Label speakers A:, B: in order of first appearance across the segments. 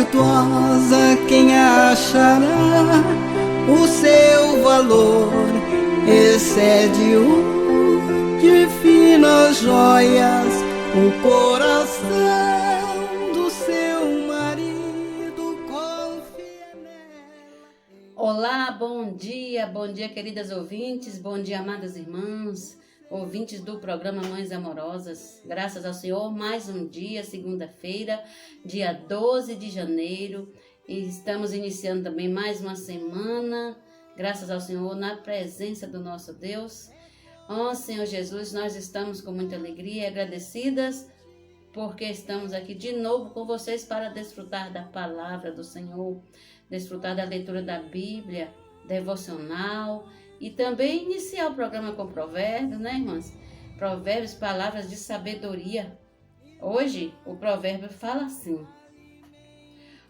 A: virtuosa quem achará? O seu valor excede o de finas joias, o coração do seu marido confia nela.
B: Olá, bom dia, queridas ouvintes, bom dia, amadas irmãs, ouvintes do programa Mães Amorosas. Graças ao Senhor, mais um dia, segunda-feira, dia 12 de janeiro, e estamos iniciando também mais uma semana, graças ao Senhor, na presença do nosso Deus. Senhor Jesus, nós estamos com muita alegria e agradecidas porque estamos aqui de novo com vocês para desfrutar da palavra do Senhor, desfrutar da leitura da Bíblia, devocional e também iniciar o programa com provérbios, né, irmãs? Provérbios, palavras de sabedoria. Hoje o provérbio fala assim: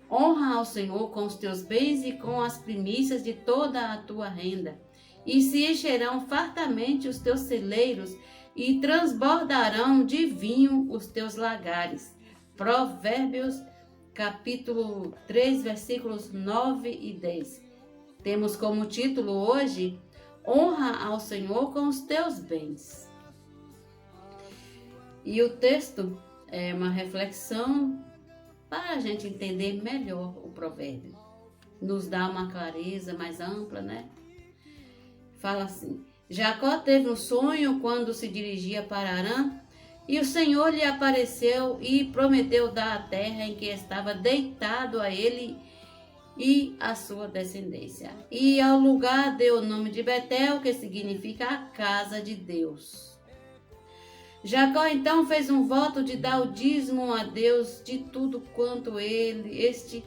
B: honra ao Senhor com os teus bens e com as primícias de toda a tua renda, e se encherão fartamente os teus celeiros e transbordarão de vinho os teus lagares. Provérbios, capítulo 3, versículos 9 e 10. Temos como título hoje: honra ao Senhor com os teus bens. E o texto é uma reflexão para a gente entender melhor o provérbio. Nos dá uma clareza mais ampla, né? Fala assim: Jacó teve um sonho quando se dirigia para Harã, e o Senhor lhe apareceu e prometeu dar a terra em que estava deitado a ele e a sua descendência. E ao lugar deu o nome de Betel, que significa a casa de Deus. Jacó então fez um voto de dar o dízimo a Deus de tudo quanto este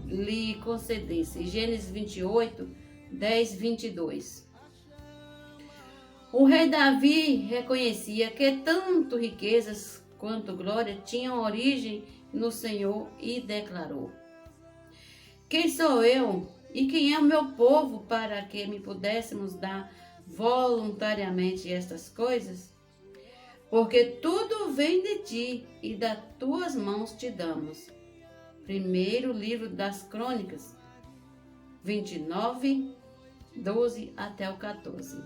B: lhe concedesse. Gênesis 28, 10, 22. O rei Davi reconhecia que tanto riquezas quanto glória tinham origem no Senhor e declarou: quem sou eu e quem é o meu povo para que me pudéssemos dar voluntariamente estas coisas? Porque tudo vem de ti e das tuas mãos te damos. Primeiro livro das Crônicas, 29, 12 até o 14.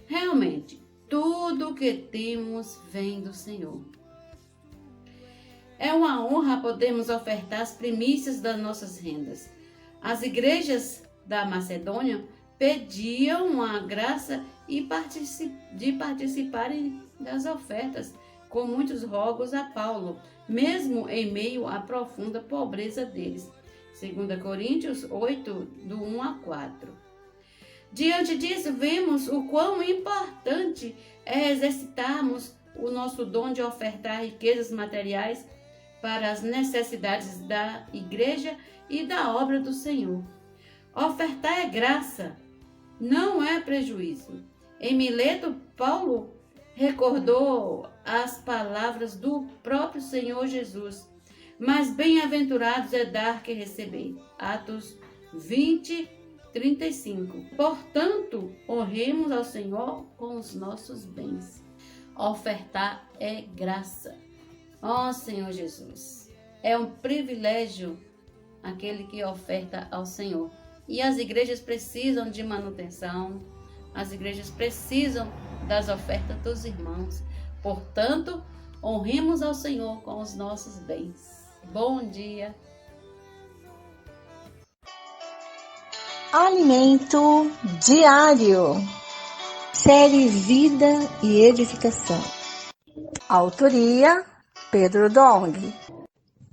B: Realmente, tudo o que temos vem do Senhor. É uma honra podermos ofertar as primícias das nossas rendas. As igrejas da Macedônia pediam a graça de participarem das ofertas, com muitos rogos a Paulo, mesmo em meio à profunda pobreza deles. 2 Coríntios 8, do 1 a 4. Diante disso, vemos o quão importante é exercitarmos o nosso dom de ofertar riquezas materiais para as necessidades da igreja e da obra do Senhor. Ofertar é graça, não é prejuízo. Em Mileto, Paulo recordou as palavras do próprio Senhor Jesus: mas bem-aventurados é dar que receber. Atos 20, 35. Portanto, honremos ao Senhor com os nossos bens. Ofertar é graça. Senhor Jesus, é um privilégio aquele que oferta ao Senhor. E as igrejas precisam de manutenção, as igrejas precisam das ofertas dos irmãos. Portanto, honremos ao Senhor com os nossos bens. Bom dia.
C: Alimento diário. Série Vida e Edificação. Autoria: Pedro Dong.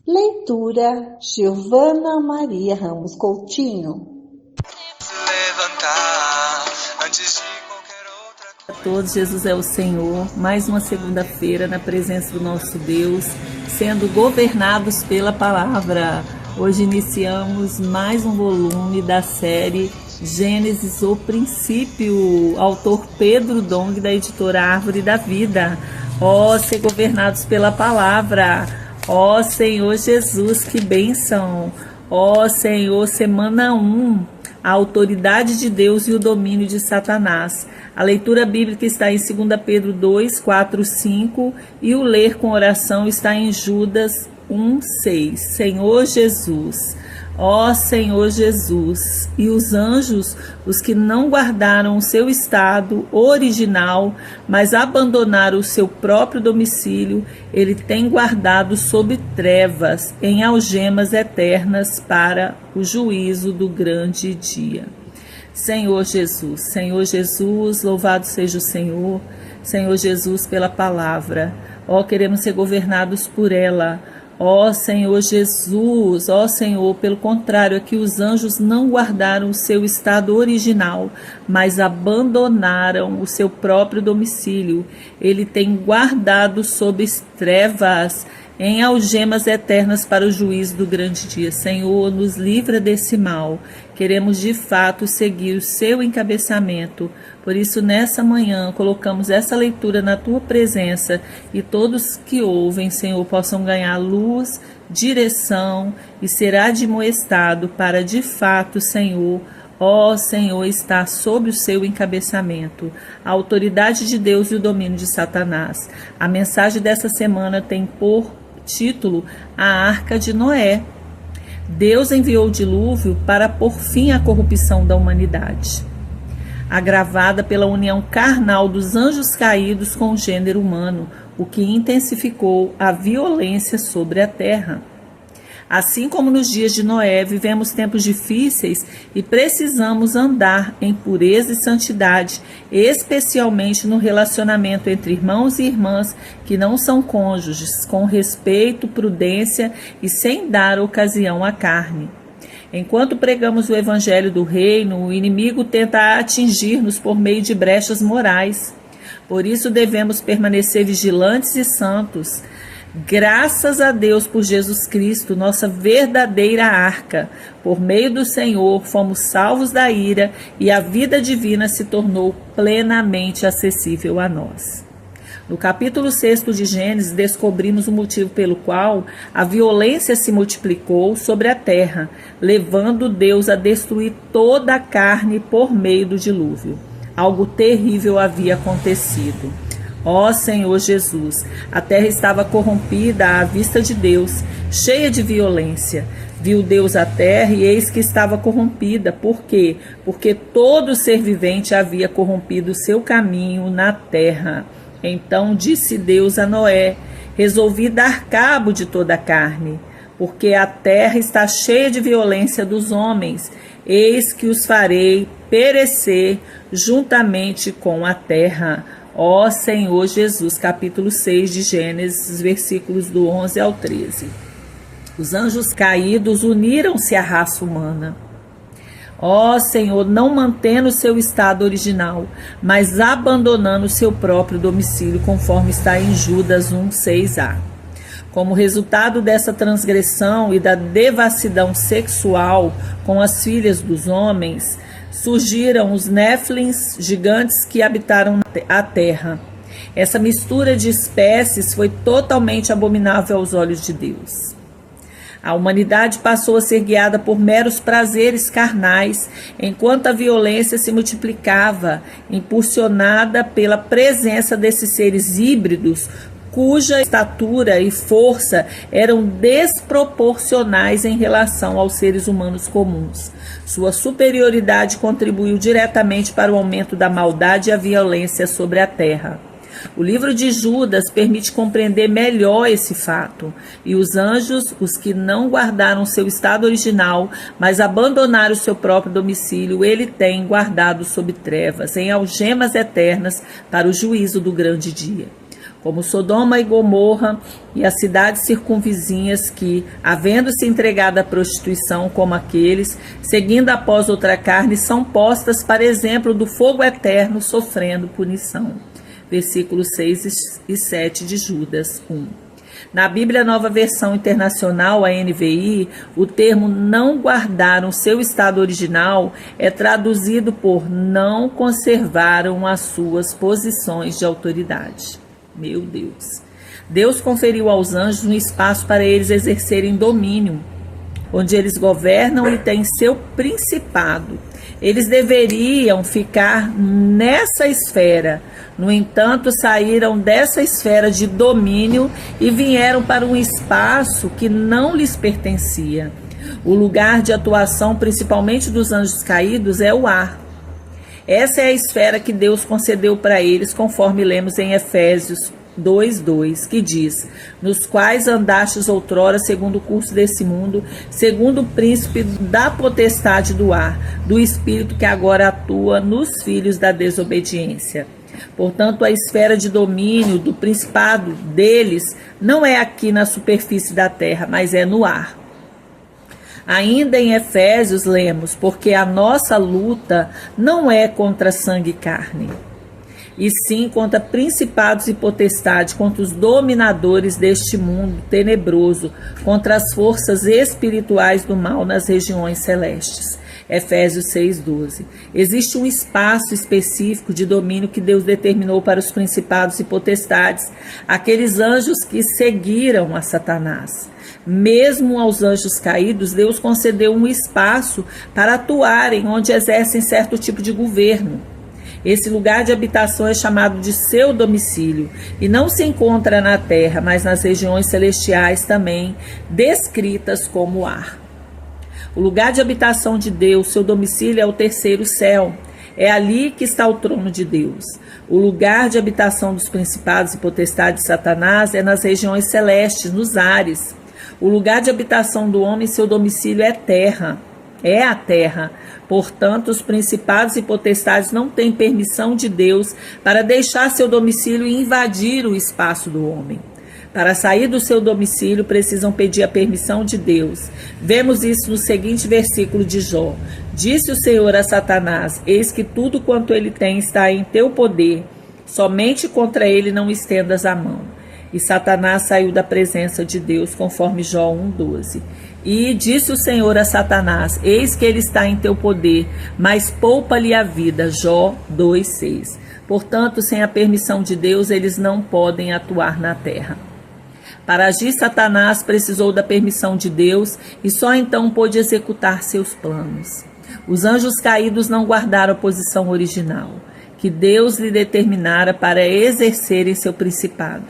C: Leitura: Giovana Maria Ramos Coutinho.
D: A todos, Jesus é o Senhor. Mais uma segunda-feira na presença do nosso Deus, sendo governados pela palavra. Hoje iniciamos mais um volume da série Gênesis, o Princípio, autor Pedro Dong, da editora Árvore da Vida. Ser governados pela palavra. Senhor Jesus, que bênção. Senhor, semana 1, a autoridade de Deus e o domínio de Satanás. A leitura bíblica está em 2 Pedro 2, 4, 5 e o ler com oração está em Judas 1:6. Senhor Jesus, ó Senhor Jesus, e os anjos, os que não guardaram o seu estado original, mas abandonaram o seu próprio domicílio, ele tem guardado sob trevas, em algemas eternas para o juízo do grande dia. Senhor Jesus, louvado seja o Senhor Jesus, pela palavra. Ó, queremos ser governados por ela. Ó Senhor Jesus, ó Senhor, pelo contrário, é que os anjos não guardaram o seu estado original, mas abandonaram o seu próprio domicílio. Ele tem guardado sob trevas, em algemas eternas para o juízo do grande dia. Senhor, nos livra desse mal. Queremos de fato seguir o seu encabeçamento. Por isso, nessa manhã, colocamos essa leitura na tua presença e todos que ouvem, Senhor, possam ganhar luz, direção e ser admoestado para de fato, Senhor, ó Senhor, está sob o seu encabeçamento, a autoridade de Deus e o domínio de Satanás. A mensagem dessa semana tem por título A Arca de Noé. Deus enviou o dilúvio para pôr fim à corrupção da humanidade, agravada pela união carnal dos anjos caídos com o gênero humano, o que intensificou a violência sobre a terra. Assim como nos dias de Noé, vivemos tempos difíceis e precisamos andar em pureza e santidade, especialmente no relacionamento entre irmãos e irmãs que não são cônjuges, com respeito, prudência e sem dar ocasião à carne. Enquanto pregamos o evangelho do reino, o inimigo tenta atingir-nos por meio de brechas morais. Por isso devemos permanecer vigilantes e santos. Graças a Deus por Jesus Cristo, nossa verdadeira arca. Por meio do Senhor, fomos salvos da ira e a vida divina se tornou plenamente acessível a nós. No capítulo 6 de Gênesis, descobrimos o motivo pelo qual a violência se multiplicou sobre a terra, levando Deus a destruir toda a carne por meio do dilúvio. Algo terrível havia acontecido. Ó Senhor Jesus, a terra estava corrompida à vista de Deus, cheia de violência. Viu Deus a terra e eis que estava corrompida. Por quê? Porque todo ser vivente havia corrompido o seu caminho na terra. Então disse Deus a Noé: resolvi dar cabo de toda a carne, porque a terra está cheia de violência dos homens. Eis que os farei perecer juntamente com a terra. Ó Senhor Jesus, capítulo 6 de Gênesis, versículos do 11 ao 13. Os anjos caídos uniram-se à raça humana. Ó Senhor, não mantendo o seu estado original, mas abandonando o seu próprio domicílio, conforme está em Judas 1:6a. Como resultado dessa transgressão e da devassidão sexual com as filhas dos homens, surgiram os Néfilins, gigantes que habitaram a terra. Essa mistura de espécies foi totalmente abominável aos olhos de Deus. A humanidade passou a ser guiada por meros prazeres carnais, enquanto a violência se multiplicava, impulsionada pela presença desses seres híbridos, cuja estatura e força eram desproporcionais em relação aos seres humanos comuns. Sua superioridade contribuiu diretamente para o aumento da maldade e a violência sobre a terra. O livro de Judas permite compreender melhor esse fato. E os anjos, os que não guardaram seu estado original, mas abandonaram o seu próprio domicílio, ele tem guardado sob trevas, em algemas eternas, para o juízo do grande dia. Como Sodoma e Gomorra e as cidades circunvizinhas que, havendo-se entregado à prostituição como aqueles, seguindo após outra carne, são postas para exemplo do fogo eterno, sofrendo punição. Versículos 6 e 7 de Judas 1. Na Bíblia Nova Versão Internacional, a NVI, o termo não guardaram seu estado original é traduzido por não conservaram as suas posições de autoridade. Meu Deus. Deus conferiu aos anjos um espaço para eles exercerem domínio, onde eles governam e têm seu principado. Eles deveriam ficar nessa esfera, No entanto, saíram dessa esfera de domínio e vieram para um espaço que não lhes pertencia. O lugar de atuação, principalmente dos anjos caídos, é o ar. Essa é a esfera que Deus concedeu para eles, conforme lemos em Efésios 2:2, que diz: nos quais andastes outrora segundo o curso desse mundo, segundo o príncipe da potestade do ar, do espírito que agora atua nos filhos da desobediência. Portanto, a esfera de domínio do principado deles não é aqui na superfície da terra, mas é no ar. Ainda em Efésios lemos: porque a nossa luta não é contra sangue e carne, e sim contra principados e potestades, contra os dominadores deste mundo tenebroso, contra as forças espirituais do mal nas regiões celestes. Efésios 6:12. Existe um espaço específico de domínio que Deus determinou para os principados e potestades, aqueles anjos que seguiram a Satanás. Mesmo aos anjos caídos, Deus concedeu um espaço para atuarem onde exercem certo tipo de governo. Esse lugar de habitação é chamado de seu domicílio e não se encontra na terra, mas nas regiões celestiais também, descritas como ar. O lugar de habitação de Deus, seu domicílio, é o terceiro céu. É ali que está o trono de Deus. O lugar de habitação dos principados e potestades de Satanás é nas regiões celestes, nos ares. O lugar de habitação do homem, seu domicílio, é terra. É a terra. Portanto, os principados e potestades não têm permissão de Deus para deixar seu domicílio e invadir o espaço do homem. Para sair do seu domicílio, precisam pedir a permissão de Deus. Vemos isso no seguinte versículo de Jó. Disse o Senhor a Satanás: eis que tudo quanto ele tem está em teu poder, somente contra ele não estendas a mão. E Satanás saiu da presença de Deus, conforme Jó 1:12. E disse o Senhor a Satanás: eis que ele está em teu poder, mas poupa-lhe a vida. Jó 2:6. Portanto, sem a permissão de Deus, eles não podem atuar na terra. Para agir, Satanás precisou da permissão de Deus e só então pôde executar seus planos. Os anjos caídos não guardaram a posição original, que Deus lhe determinara para exercerem seu principado.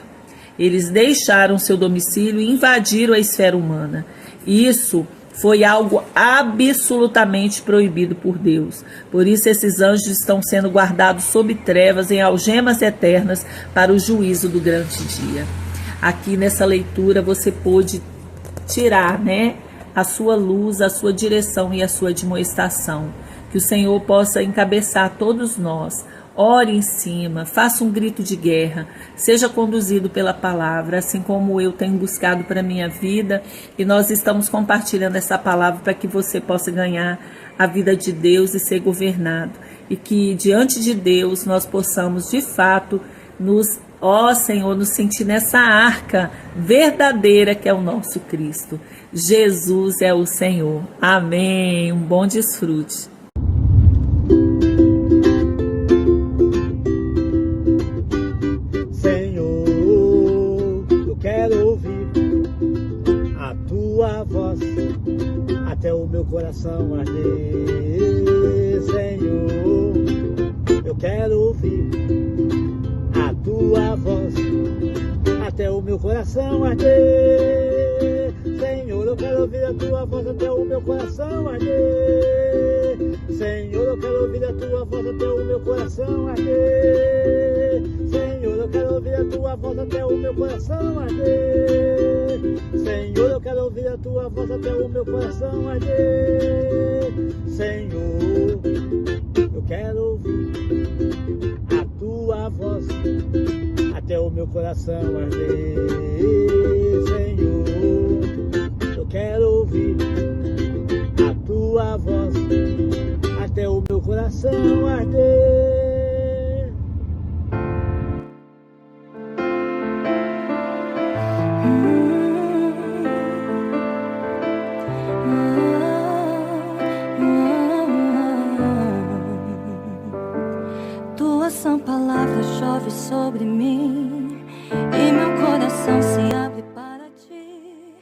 D: Eles deixaram seu domicílio e invadiram a esfera humana. Isso foi algo absolutamente proibido por Deus. Por isso, esses anjos estão sendo guardados sob trevas, em algemas eternas, para o juízo do grande dia. Aqui nessa leitura você pôde tirar, a sua luz, a sua direção e a sua admoestação. Que o Senhor possa encabeçar todos nós. Ore em cima, faça um grito de guerra, seja conduzido pela palavra, assim como eu tenho buscado para a minha vida, e nós estamos compartilhando essa palavra para que você possa ganhar a vida de Deus e ser governado, e que diante de Deus nós possamos de fato Senhor, nos sentir nessa arca verdadeira que é o nosso Cristo. Jesus é o Senhor. Amém. Um bom desfrute.
E: Até o meu coração arder, Senhor, eu quero ouvir a tua voz, até o meu coração arder, Senhor, eu quero ouvir a tua voz, até o meu coração arder, Senhor, eu quero ouvir a tua voz, até o meu coração arder, Senhor, eu quero ouvir a tua voz, até o meu coração arder, Senhor, eu quero ouvir a tua voz, até o meu coração arder, Senhor, eu quero ouvir a tua voz, até o meu coração arder, Senhor, eu quero ouvir a tua voz, até o meu coração arder.
F: Tua sã palavra chove sobre mim e meu coração se abre para ti.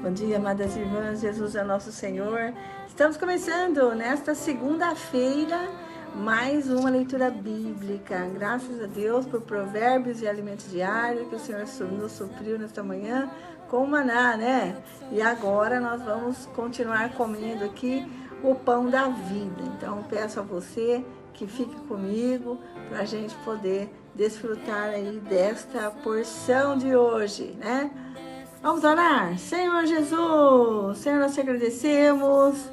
G: Bom dia, amadas irmãs, Jesus é nosso Senhor. Estamos começando nesta segunda-feira mais uma leitura bíblica. Graças a Deus por provérbios e alimento diário que o Senhor nos supriu nesta manhã com maná, né? E agora nós vamos continuar comendo aqui o pão da vida. Então peço a você que fique comigo para a gente poder desfrutar aí desta porção de hoje, né? Vamos orar? Senhor Jesus, Senhor, nós te agradecemos,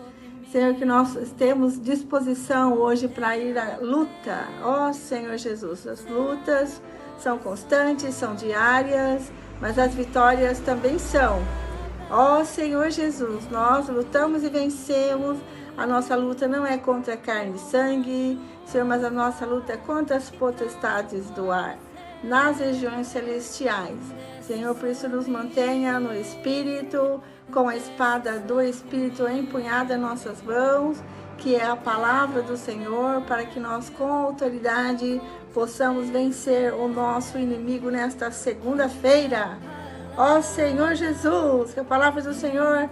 G: Senhor, que nós temos disposição hoje para ir à luta. Ó Senhor Jesus, as lutas são constantes, são diárias, mas as vitórias também são. Ó Senhor Jesus, nós lutamos e vencemos. A nossa luta não é contra carne e sangue, Senhor, mas a nossa luta é contra as potestades do ar, nas regiões celestiais. Senhor, por isso nos mantenha no Espírito, com a espada do Espírito empunhada em nossas mãos, que é a palavra do Senhor, para que nós com autoridade possamos vencer o nosso inimigo nesta segunda-feira. Ó Senhor Jesus, que a palavra do Senhor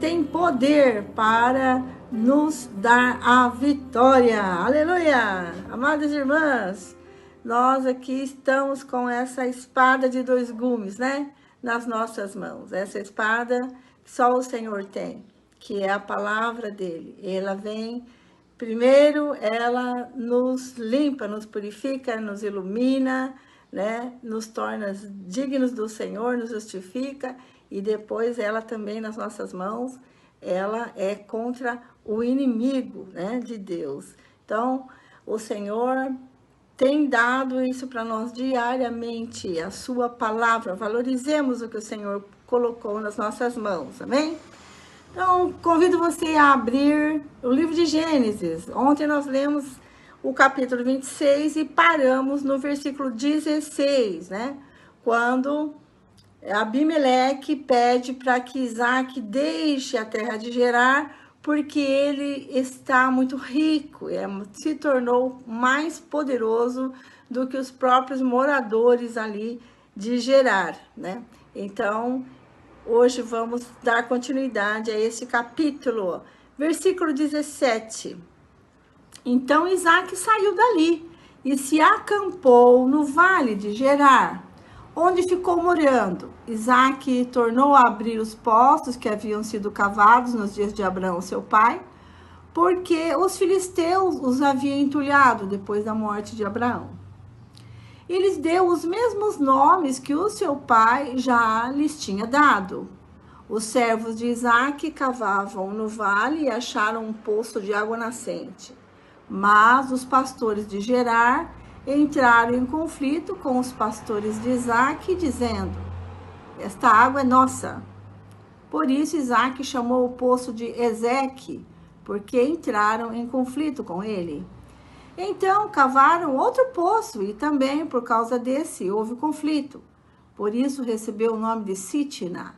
G: tem poder para nos dar a vitória. Aleluia! Amadas irmãs, nós aqui estamos com essa espada de 2 gumes, né? Nas nossas mãos. Essa espada que só o Senhor tem, que é a palavra dele. Ela vem, primeiro, ela nos limpa, nos purifica, nos ilumina, né? Nos torna dignos do Senhor, nos justifica. E depois ela também nas nossas mãos, ela é contra o inimigo, né, de Deus. Então, o Senhor tem dado isso para nós diariamente, a sua palavra. Valorizemos o que o Senhor colocou nas nossas mãos, amém? Então, convido você a abrir o livro de Gênesis. Ontem nós lemos o capítulo 26 e paramos no versículo 16, né? Quando Abimeleque pede para que Isaac deixe a terra de Gerar, porque ele está muito rico, se tornou mais poderoso do que os próprios moradores ali de Gerar, né? Então, hoje vamos dar continuidade a esse capítulo. Versículo 17. Então Isaac saiu dali e se acampou no vale de Gerar, onde ficou morando. Isaac tornou a abrir os poços que haviam sido cavados nos dias de Abraão, seu pai, porque os filisteus os haviam entulhado depois da morte de Abraão. E lhes deu os mesmos nomes que o seu pai já lhes tinha dado. Os servos de Isaac cavavam no vale e acharam um poço de água nascente. Mas os pastores de Gerar entraram em conflito com os pastores de Isaac, dizendo: esta água é nossa. Por isso Isaac chamou o poço de Ezeque, porque entraram em conflito com ele. Então cavaram outro poço, e também por causa desse houve conflito. Por isso recebeu o nome de Sitna.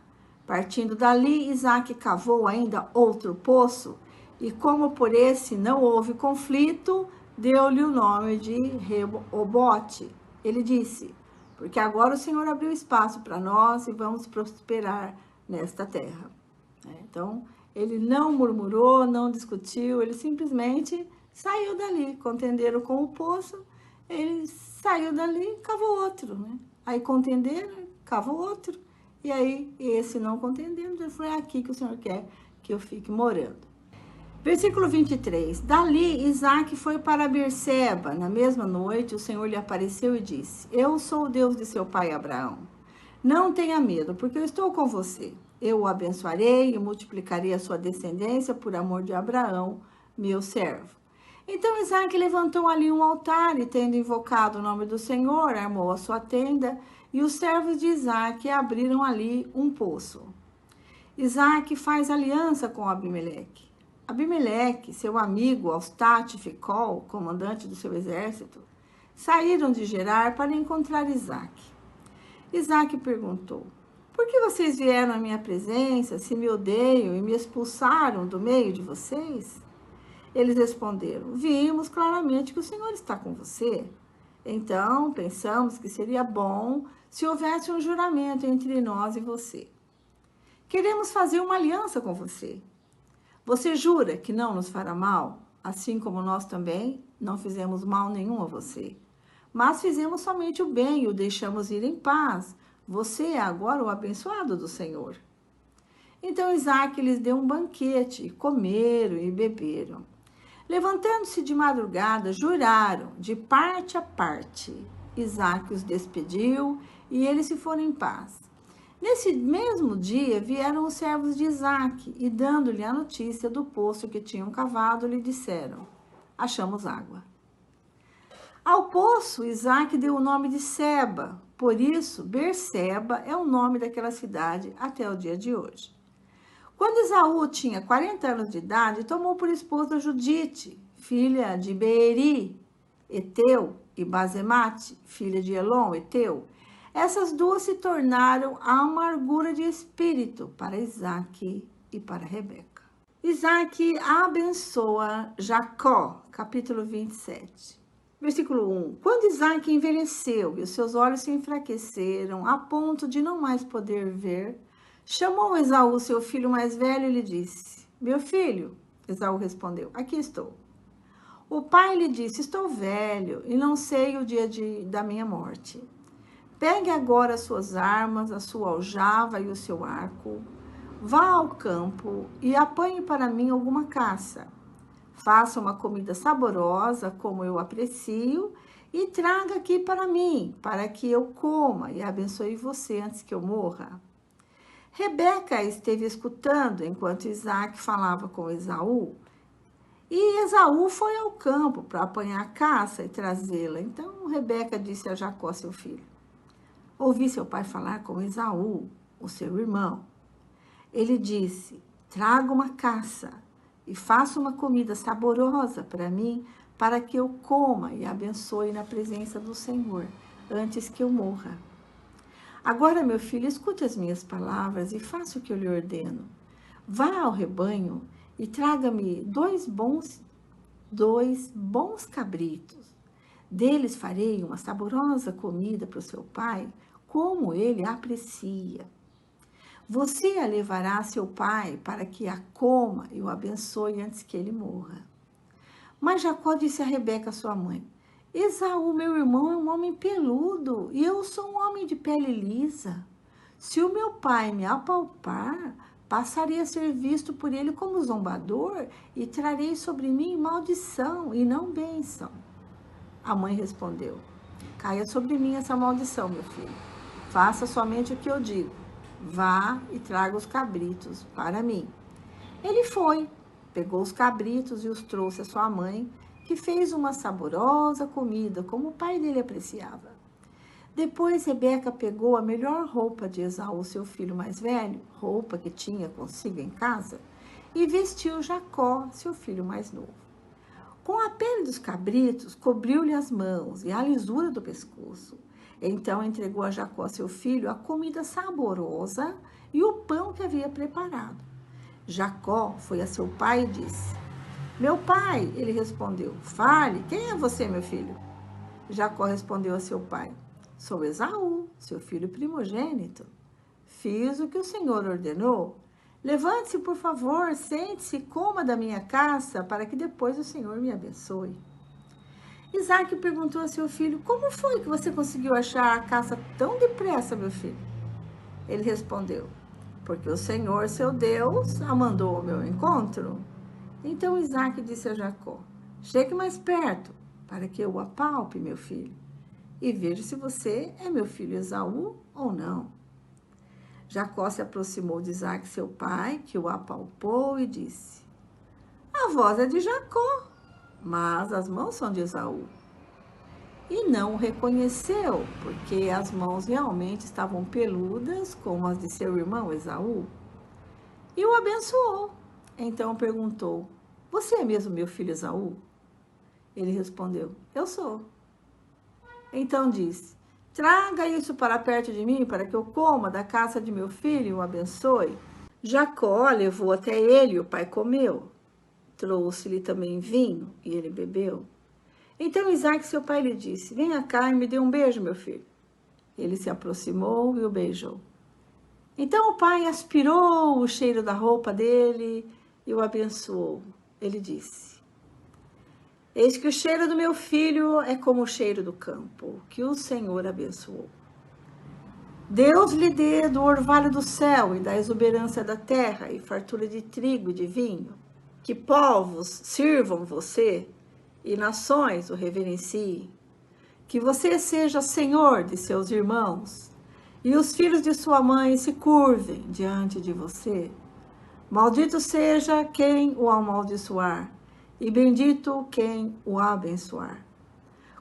G: Partindo dali, Isaac cavou ainda outro poço, e como por esse não houve conflito, deu-lhe o nome de Rehobote. Ele disse: porque agora o Senhor abriu espaço para nós e vamos prosperar nesta terra. Então, ele não murmurou, não discutiu, ele simplesmente saiu dali. Contenderam com o poço, ele saiu dali e cavou outro, né? Aí contenderam, cavou outro, e aí esse não contendendo, ele falou: é aqui que o Senhor quer que eu fique morando. Versículo 23. Dali, Isaac foi para Berseba. Na mesma noite, o Senhor lhe apareceu e disse: eu sou o Deus de seu pai Abraão. Não tenha medo, porque eu estou com você. Eu o abençoarei e multiplicarei a sua descendência por amor de Abraão, meu servo. Então Isaac levantou ali um altar e, tendo invocado o nome do Senhor, armou a sua tenda, e os servos de Isaac abriram ali um poço. Isaac faz aliança com Abimeleque. Abimeleque, seu amigo Austate e Ficol, comandante do seu exército, saíram de Gerar para encontrar Isaac. Isaac perguntou: por que vocês vieram à minha presença, se me odeiam e me expulsaram do meio de vocês? Eles responderam: vimos claramente que o Senhor está com você. Então pensamos que seria bom se houvesse um juramento entre nós e você. Queremos fazer uma aliança com você. Você jura que não nos fará mal? assim como nós também não fizemos mal nenhum a você, mas fizemos somente o bem e o deixamos ir em paz. Você é agora o abençoado do Senhor. Então Isaque lhes deu um banquete, comeram e beberam. Levantando-se de madrugada, juraram de parte a parte. Isaque os despediu e eles se foram em paz. Nesse mesmo dia vieram os servos de Isaque e, dando-lhe a notícia do poço que tinham cavado, lhe disseram: achamos água. Ao poço, Isaque deu o nome de Seba, por isso Berseba é o nome daquela cidade até o dia de hoje. Quando Esaú tinha 40 anos de idade, tomou por esposa Judite, filha de Beeri, Eteu, e Basemate, filha de Elon, Eteu. Essas duas se tornaram a amargura de espírito para Isaque e para Rebeca. Isaque abençoa Jacó, capítulo 27. Versículo 1. Quando Isaque envelheceu e os seus olhos se enfraqueceram a ponto de não mais poder ver, chamou Esaú, seu filho mais velho, e lhe disse: meu filho. Esaú respondeu: aqui estou. O pai lhe disse: estou velho e não sei o dia da minha morte. Pegue agora as suas armas, a sua aljava e o seu arco. Vá ao campo e apanhe para mim alguma caça. Faça uma comida saborosa, como eu aprecio, e traga aqui para mim, para que eu coma e abençoe você antes que eu morra. Rebeca esteve escutando enquanto Isaque falava com Esaú, e Esaú foi ao campo para apanhar a caça e trazê-la. Então Rebeca disse a Jacó, seu filho: ouvi seu pai falar com Esaú, o seu irmão. Ele disse: traga uma caça e faça uma comida saborosa para mim, para que eu coma e abençoe na presença do Senhor, antes que eu morra. Agora, meu filho, escute as minhas palavras e faça o que eu lhe ordeno. Vá ao rebanho e traga-me dois bons cabritos. Deles farei uma saborosa comida para o seu pai, como ele aprecia. Você a levará a seu pai para que a coma e o abençoe antes que ele morra. Mas Jacó disse a Rebeca, sua mãe: Esaú, meu irmão, é um homem peludo e eu sou um homem de pele lisa. Se o meu pai me apalpar, passarei a ser visto por ele como zombador e trarei sobre mim maldição e não bênção. A mãe respondeu: caia sobre mim essa maldição, meu filho. Faça somente o que eu digo. Vá e traga os cabritos para mim. Ele foi, pegou os cabritos e os trouxe à sua mãe, que fez uma saborosa comida, como o pai dele apreciava. Depois Rebeca pegou a melhor roupa de Esaú, seu filho mais velho, roupa que tinha consigo em casa, e vestiu Jacó, seu filho mais novo. Com a pele dos cabritos, cobriu-lhe as mãos e a lisura do pescoço. Então entregou a Jacó, seu filho, a comida saborosa e o pão que havia preparado. Jacó foi a seu pai e disse: meu pai. Ele respondeu: fale, quem é você, meu filho? Jacó respondeu a seu pai: sou Esaú, seu filho primogênito. Fiz o que o Senhor ordenou. Levante-se, por favor, sente-se e coma da minha caça, para que depois o Senhor me abençoe. Isaque perguntou a seu filho: como foi que você conseguiu achar a caça tão depressa, meu filho? Ele respondeu: porque o Senhor, seu Deus, a mandou ao meu encontro. Então Isaque disse a Jacó: chegue mais perto, para que eu o apalpe, meu filho, e veja se você é meu filho Esaú ou não. Jacó se aproximou de Isaque, seu pai, que o apalpou e disse: a voz é de Jacó, mas as mãos são de Esaú. E não o reconheceu, porque as mãos realmente estavam peludas, como as de seu irmão Esaú. E o abençoou. Então perguntou: você é mesmo meu filho Esaú? Ele respondeu: eu sou. Então disse: traga isso para perto de mim, para que eu coma da caça de meu filho e o abençoe. Jacó levou até ele e o pai comeu. Trouxe-lhe também vinho e ele bebeu. Então Isaque, seu pai, lhe disse: venha cá e me dê um beijo, meu filho. Ele se aproximou e o beijou. Então o pai aspirou o cheiro da roupa dele e o abençoou. Ele disse: Eis que o cheiro do meu filho é como o cheiro do campo, que o Senhor abençoou. Deus lhe dê do orvalho do céu e da exuberância da terra, e fartura de trigo e de vinho. Que povos sirvam você e nações o reverenciem. Que você seja senhor de seus irmãos, e os filhos de sua mãe se curvem diante de você. Maldito seja quem o amaldiçoar, e bendito quem o abençoar.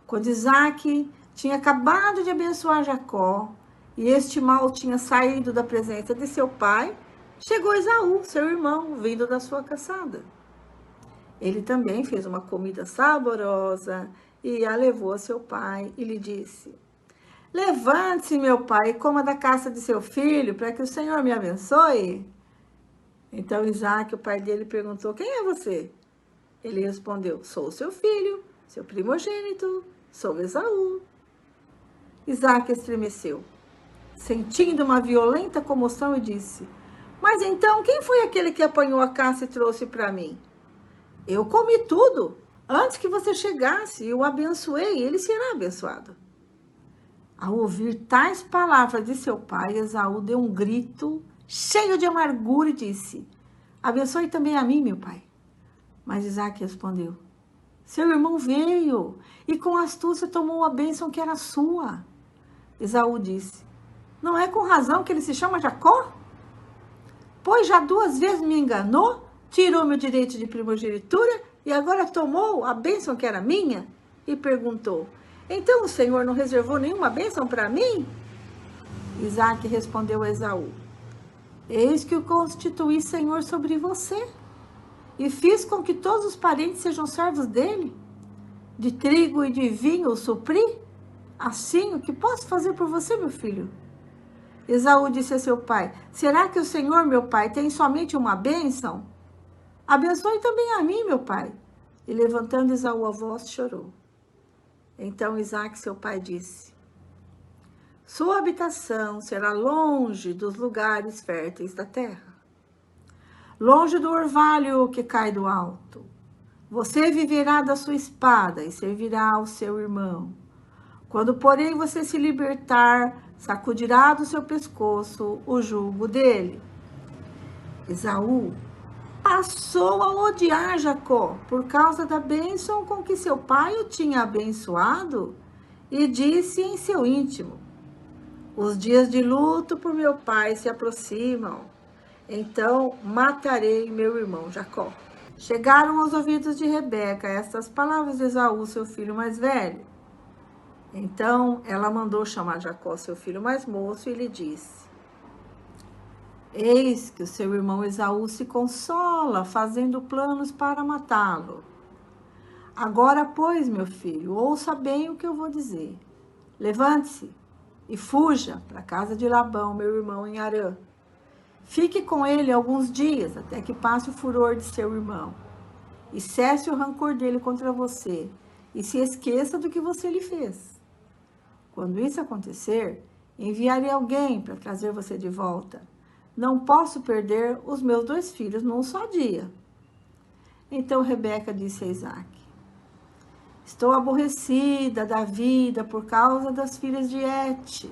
G: Quando Isaque tinha acabado de abençoar Jacó, e este mal tinha saído da presença de seu pai, chegou Esaú, seu irmão, vindo da sua caçada. Ele também fez uma comida saborosa e a levou a seu pai e lhe disse: levante-se, meu pai, e coma da caça de seu filho, para que o Senhor me abençoe. Então Isaque, o pai dele, perguntou: quem é você? Ele respondeu: sou seu filho, seu primogênito, sou Esaú. Isaque estremeceu, sentindo uma violenta comoção, e disse: mas então, quem foi aquele que apanhou a caça e trouxe para mim? Eu comi tudo antes que você chegasse e o abençoei, ele será abençoado. Ao ouvir tais palavras de seu pai, Esaú deu um grito cheio de amargura e disse: abençoe também a mim, meu pai. Mas Isaque respondeu: seu irmão veio e com astúcia tomou a bênção que era sua. Esaú disse: não é com razão que ele se chama Jacó? Pois já 2 vezes me enganou, tirou meu direito de primogenitura e agora tomou a bênção que era minha? E perguntou: então o Senhor não reservou nenhuma bênção para mim? Isaque respondeu a Esaú: eis que o constituí Senhor sobre você, e fiz com que todos os parentes sejam servos dele. De trigo e de vinho o supri. Assim, o que posso fazer por você, meu filho? Esaú disse a seu pai: será que o Senhor, meu pai, tem somente uma bênção? Abençoe também a mim, meu pai. E levantando Esaú a voz, chorou. Então Isaque, seu pai, disse: sua habitação será longe dos lugares férteis da terra, longe do orvalho que cai do alto. Você viverá da sua espada e servirá ao seu irmão. Quando, porém, você se libertar, sacudirá do seu pescoço o jugo dele. Esaú passou a odiar Jacó por causa da bênção com que seu pai o tinha abençoado e disse em seu íntimo: os dias de luto por meu pai se aproximam, então matarei meu irmão Jacó. Chegaram aos ouvidos de Rebeca estas palavras de Esaú, seu filho mais velho. Então ela mandou chamar Jacó, seu filho mais moço, e lhe disse: eis que o seu irmão Esaú se consola, fazendo planos para matá-lo. Agora, pois, meu filho, ouça bem o que eu vou dizer. Levante-se e fuja para a casa de Labão, meu irmão, em Harã. Fique com ele alguns dias, até que passe o furor de seu irmão, e cesse o rancor dele contra você, e se esqueça do que você lhe fez. Quando isso acontecer, enviarei alguém para trazer você de volta. Não posso perder os meus 2 filhos num só dia. Então Rebeca disse a Isaque: estou aborrecida da vida por causa das filhas de Et.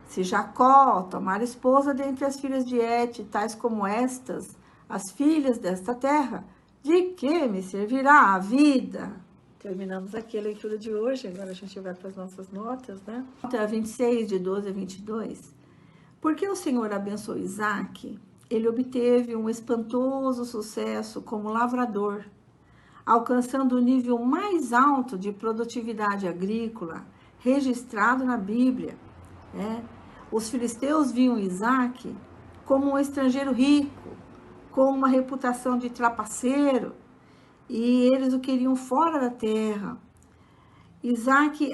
G: Se Jacó tomar esposa dentre as filhas de Et, tais como estas, as filhas desta terra, de que me servirá a vida? Terminamos aqui a leitura de hoje, agora a gente vai para as nossas notas, né? Nota 26, de 12 a 22. Porque o Senhor abençoou Isaque, ele obteve um espantoso sucesso como lavrador, alcançando o nível mais alto de produtividade agrícola registrado na Bíblia, né? Os filisteus viam Isaque como um estrangeiro rico, com uma reputação de trapaceiro, e eles o queriam fora da terra. Isaque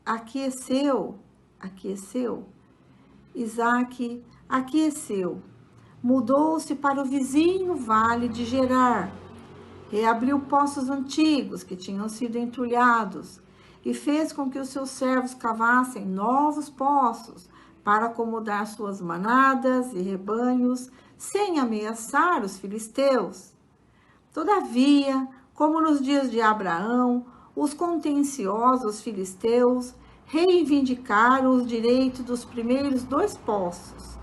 G: aqueceu, mudou-se para o vizinho vale de Gerar, reabriu poços antigos que tinham sido entulhados e fez com que os seus servos cavassem novos poços para acomodar suas manadas e rebanhos sem ameaçar os filisteus. Todavia, Como nos dias de Abraão, os contenciosos filisteus reivindicaram os direitos dos primeiros 2 poços,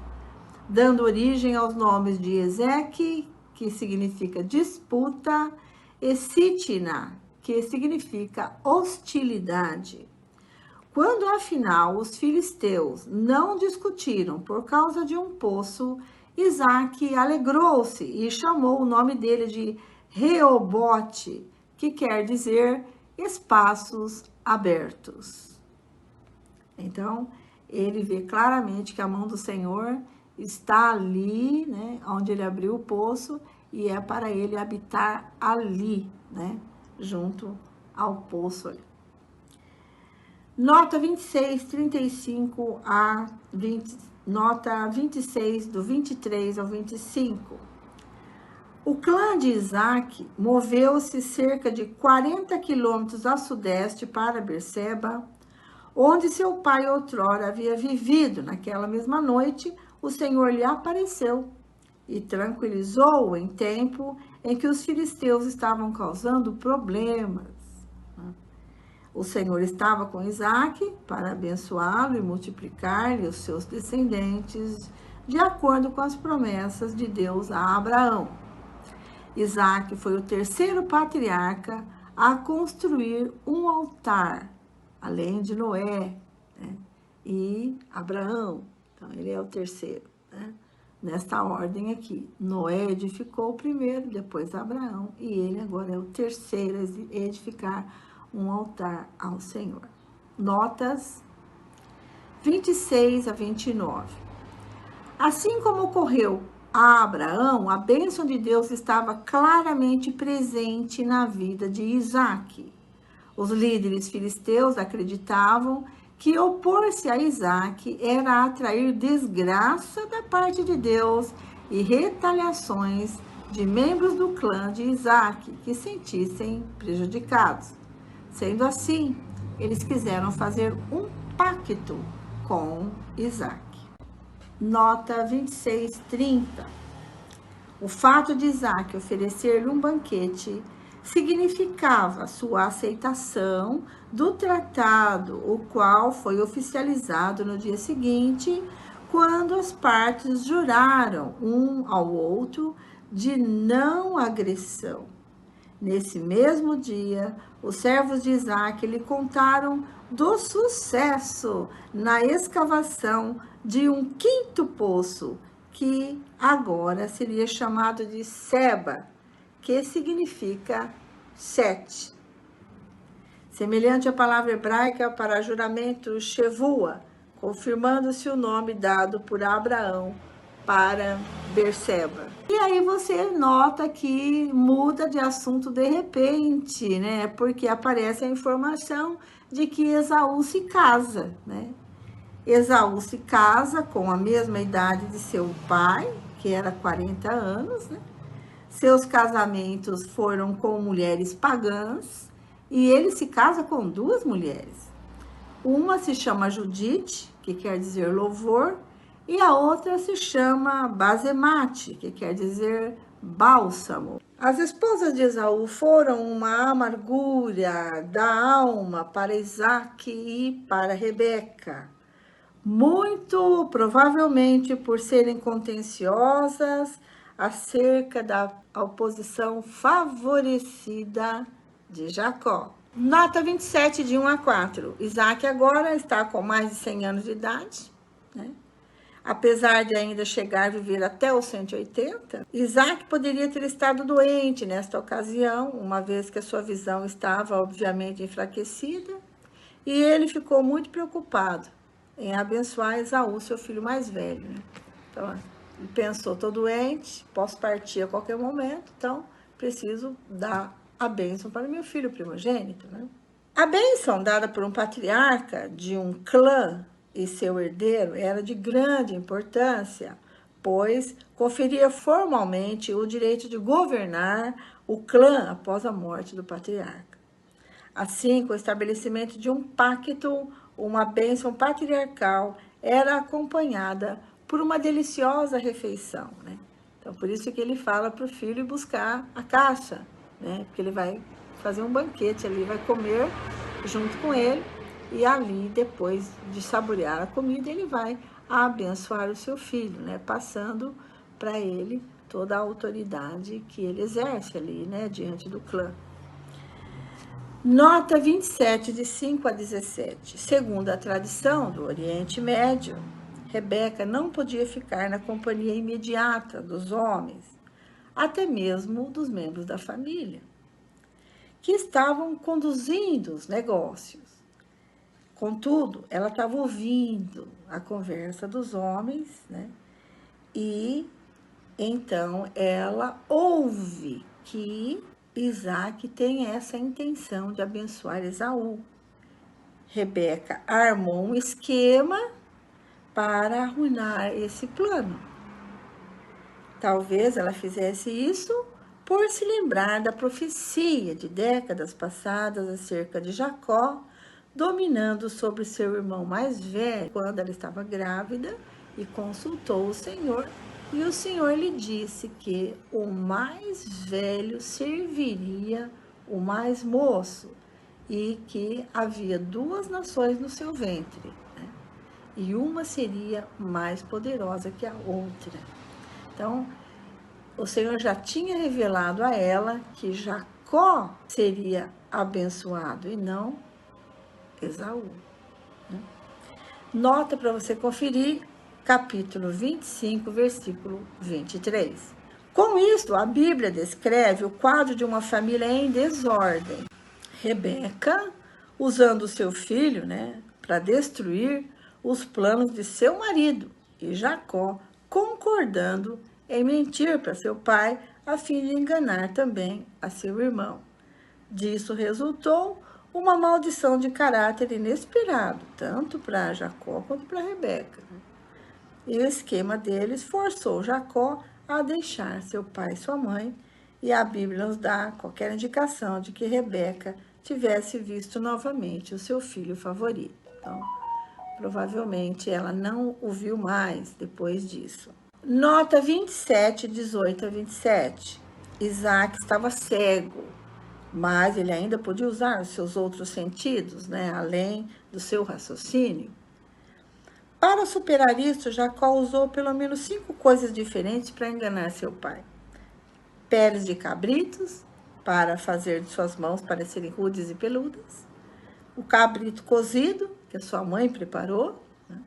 G: dando origem aos nomes de Ezeque, que significa disputa, e Sitna, que significa hostilidade. Quando, afinal, os filisteus não discutiram por causa de um poço, Isaque alegrou-se e chamou o nome dele de Reobote, que quer dizer espaços abertos. Então, ele vê claramente que a mão do Senhor está ali, né, onde ele abriu o poço, e é para ele habitar ali, né, junto ao poço ali. Nota 26, 35 a 20, nota 26, do 23 ao 25. O clã de Isaque moveu-se cerca de 40 quilômetros a sudeste para Berseba, onde seu pai outrora havia vivido. Naquela mesma noite, o Senhor lhe apareceu e tranquilizou-o em tempo em que os filisteus estavam causando problemas. O Senhor estava com Isaque para abençoá-lo e multiplicar-lhe os seus descendentes, de acordo com as promessas de Deus a Abraão. Isaque foi o 3º patriarca a construir um altar, além de Noé, né, e Abraão. Então, ele é o 3º, né, nesta ordem aqui. Noé edificou o primeiro, depois Abraão, e ele agora é o 3º a edificar um altar ao Senhor. Notas 26 a 29. Assim como ocorreu a Abraão, a bênção de Deus estava claramente presente na vida de Isaque. Os líderes filisteus acreditavam que opor-se a Isaque era atrair desgraça da parte de Deus e retaliações de membros do clã de Isaque que sentissem prejudicados. Sendo assim, eles quiseram fazer um pacto com Isaque. Nota 26:30. O fato de Isaque oferecer-lhe um banquete significava sua aceitação do tratado, o qual foi oficializado no dia seguinte, quando as partes juraram um ao outro de não agressão. Nesse mesmo dia, os servos de Isaque lhe contaram do sucesso na escavação de um 5º poço, que agora seria chamado de Seba, que significa 7. Semelhante à palavra hebraica para juramento Shevua, confirmando-se o nome dado por Abraão para Berseba. E aí você nota que muda de assunto de repente, né? Porque aparece a informação de que Esaú se casa, né? Esaú se casa com a mesma idade de seu pai, que era 40 anos, né? Seus casamentos foram com mulheres pagãs e ele se casa com 2 mulheres. Uma se chama Judite, que quer dizer louvor, e a outra se chama Basemate, que quer dizer bálsamo. As esposas de Esaú foram uma amargura da alma para Isaque e para Rebeca, muito provavelmente por serem contenciosas acerca da oposição favorecida de Jacó. Nota 27, de 1 a 4. Isaque agora está com mais de 100 anos de idade, né? Apesar de ainda chegar a viver até os 180, Isaque poderia ter estado doente nesta ocasião, uma vez que a sua visão estava obviamente enfraquecida, e ele ficou muito preocupado em abençoar Esaú, seu filho mais velho, né? Então, ele pensou, estou doente, posso partir a qualquer momento, então preciso dar a bênção para meu filho primogênito, né? A bênção dada por um patriarca de um clã e seu herdeiro era de grande importância, pois conferia formalmente o direito de governar o clã após a morte do patriarca. Assim, com o estabelecimento de um pacto, uma bênção patriarcal era acompanhada por uma deliciosa refeição, né? Então, por isso que ele fala para o filho buscar a caça, né? Porque ele vai fazer um banquete ali, vai comer junto com ele, e ali, depois de saborear a comida, ele vai abençoar o seu filho, né? Passando para ele toda a autoridade que ele exerce ali, né? Diante do clã. Nota 27, de 5 a 17. Segundo a tradição do Oriente Médio, Rebeca não podia ficar na companhia imediata dos homens, até mesmo dos membros da família, que estavam conduzindo os negócios. Contudo, ela estava ouvindo a conversa dos homens, né? E então ela ouve que Isaac tem essa intenção de abençoar Esaú. Rebeca armou um esquema para arruinar esse plano. Talvez ela fizesse isso por se lembrar da profecia de décadas passadas acerca de Jacó dominando sobre seu irmão mais velho, quando ela estava grávida, e consultou o Senhor, e o Senhor lhe disse que o mais velho serviria o mais moço, e que havia 2 nações no seu ventre, né? E uma seria mais poderosa que a outra. Então, o Senhor já tinha revelado a ela que Jacó seria abençoado e não Esaú. Nota para você conferir, capítulo 25, versículo 23. Com isso, a Bíblia descreve o quadro de uma família em desordem. Rebeca, usando o seu filho, né, para destruir os planos de seu marido, e Jacó concordando em mentir para seu pai, a fim de enganar também a seu irmão. Disso resultou uma maldição de caráter inesperado, tanto para Jacó quanto para Rebeca. E o esquema deles forçou Jacó a deixar seu pai e sua mãe, e a Bíblia nos dá qualquer indicação de que Rebeca tivesse visto novamente o seu filho favorito. Então, provavelmente ela não o viu mais depois disso. Nota 27, 18 a 27. Isaac estava cego, mas ele ainda podia usar os seus outros sentidos, né, além do seu raciocínio. Para superar isso, Jacó usou pelo menos 5 coisas diferentes para enganar seu pai. Peles de cabritos, para fazer de suas mãos parecerem rudes e peludas. O cabrito cozido, que a sua mãe preparou. Né?